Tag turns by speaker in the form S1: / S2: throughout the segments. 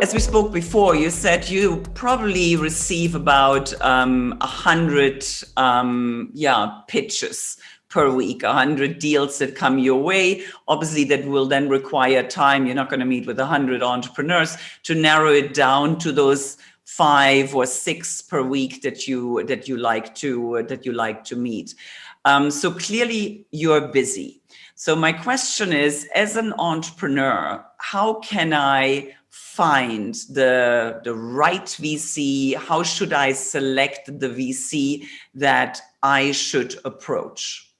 S1: as we spoke before, you said you probably receive about 100 pitches per week, 100 deals that come your way. Obviously, that will then require time. You're not going to meet with 100 entrepreneurs to narrow it down to those 5 or 6 per week that you like to meet. So clearly, you're busy. So my question is, as an entrepreneur, how can I find the right VC? How should I select the VC that I should approach?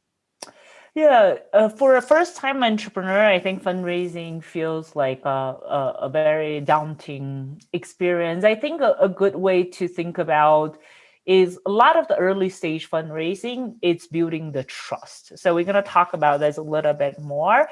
S2: Yeah, for a first-time entrepreneur, I think fundraising feels like a very daunting experience. I think a good way to think about is a lot of the early stage fundraising, it's building the trust. So we're going to talk about this a little bit more.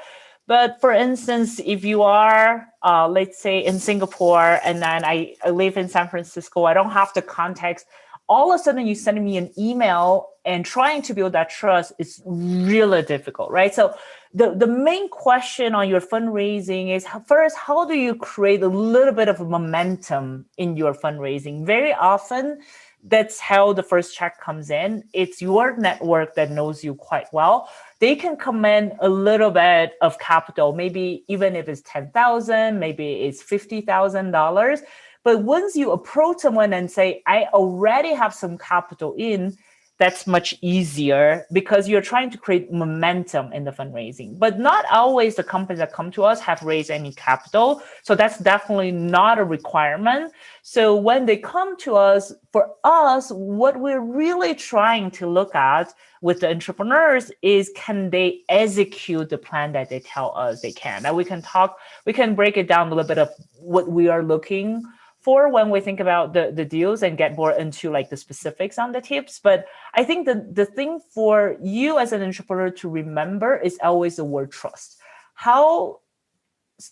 S2: But for instance, if you are, let's say in Singapore, and then I live in San Francisco, I don't have the context. All of a sudden you send me an email and trying to build that trust is really difficult, right? So the main question on your fundraising is first, how do you create a little bit of momentum in your fundraising? Very often, that's how the first check comes in. It's your network that knows you quite well. They can command a little bit of capital, maybe even if it's $10,000, maybe it's $50,000. But once you approach someone and say, I already have some capital in, that's much easier because you're trying to create momentum in the fundraising. But not always the companies that come to us have raised any capital. So that's definitely not a requirement. So when they come to us, for us, what we're really trying to look at with the entrepreneurs is, can they execute the plan that they tell us they can? Now we can break it down a little bit of what we are looking for when we think about the deals and get more into like the specifics on the tips. But I think the thing for you as an entrepreneur to remember is always the word trust. How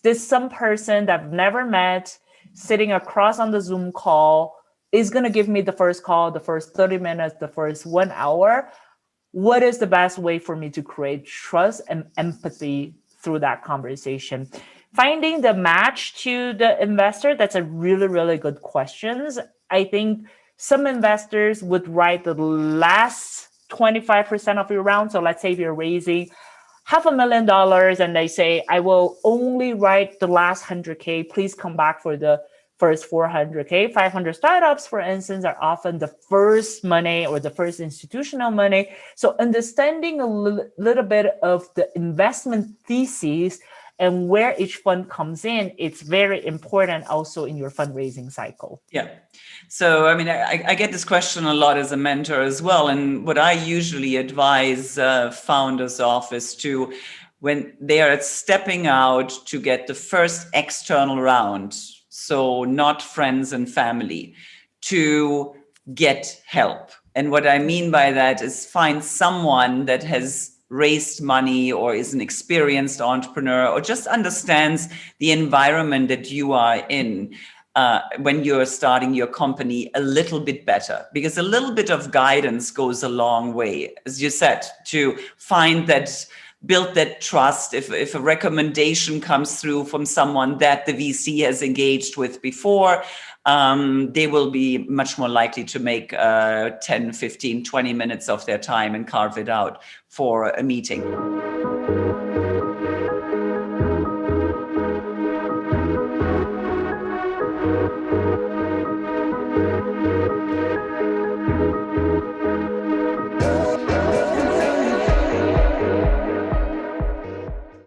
S2: this some person that I've never met sitting across on the Zoom call is going to give me the first call, the first 30 minutes, the first 1 hour. What is the best way for me to create trust and empathy through that conversation? Finding the match to the investor, that's a really, really good question. I think some investors would write the last 25% of your round. So let's say if you're raising $500,000 and they say, I will only write the last 100K, please come back for the first 400K. 500 startups, for instance, are often the first money or the first institutional money. So understanding a little bit of the investment thesis and where each fund comes in, it's very important also in your fundraising cycle.
S1: Yeah. So, I mean, I get this question a lot as a mentor as well. And what I usually advise founders of is to, when they are stepping out to get the first external round, so not friends and family, to get help. And what I mean by that is find someone that has raised money or is an experienced entrepreneur or just understands the environment that you are in when you're starting your company a little bit better, because a little bit of guidance goes a long way, as you said, to find that, build that trust. If a recommendation comes through from someone that the VC has engaged with before, they will be much more likely to make 10, 15, 20 minutes of their time and carve it out for a meeting.